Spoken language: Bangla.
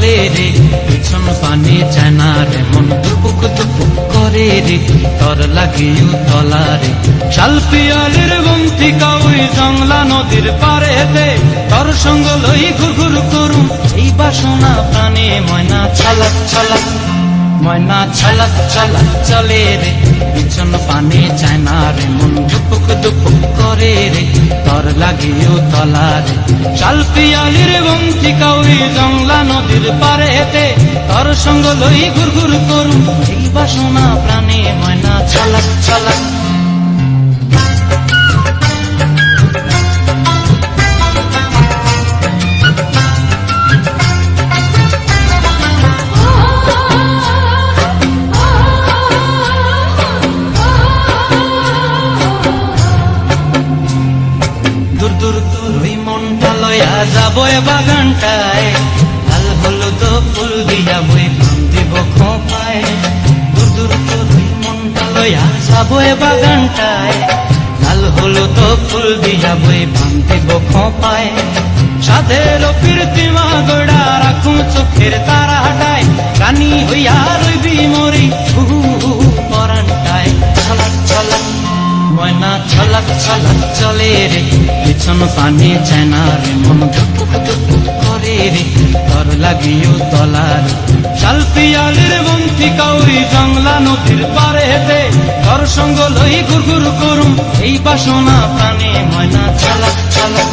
চলে রে, পিছন পানে চায় না রে, মন দুপুক দুপুক করে রে, তর লাগিও তলা রে। শাল পিয়ালির বন্তিকা ওই জংলা নদীর পারেতে, তর সঙ্গ লই ঘুরঘুর করুম এই বাসনা প্রাণে। ময়না ছলক ছলক, ময়না ছলক ছলক চলে রে, পিছন পানে চায় না রে, মন দুপুক দুপুক করে রে, তর লাগিও তলা রে। শাল পিয়ালির বন্তিকা ওই জংলা নদীর পারেতে, তর সঙ্গ লই ঘুরঘুর করুম এই বাসনা প্রাণে। ময়না ছলক ছলক। দূর দূর তুই মনটা লয়া যাবো এ বাগানটায়, লাল হলুদ ফুল দিয়া বই বান দিব খোপায়। দূর দূর তুই মনটা লয়া যাবো এ বাগানটায়, লাল হলুদ ফুল দিয়া বই বান দিব খোপায়। সাধের কীর্তিমা গোড়া রাখুন চোখের তারা হাটায়, রানী হইয়া রইবি মরি পরানটায়। ছলক ছলক, ময়না ছলক ছলক চলে রে, পিছন পানে চায় না রে, মন ধুপুক ধুপুক করে রে, তর লাগিও তলা রে। শাল পিয়ালির বন্তিকা ওই জংলা নদীর পারেতে, তর সঙ্গ লই ঘুরঘুর করুম এই বাসনা প্রাণে। ময়না ছলক ছলক।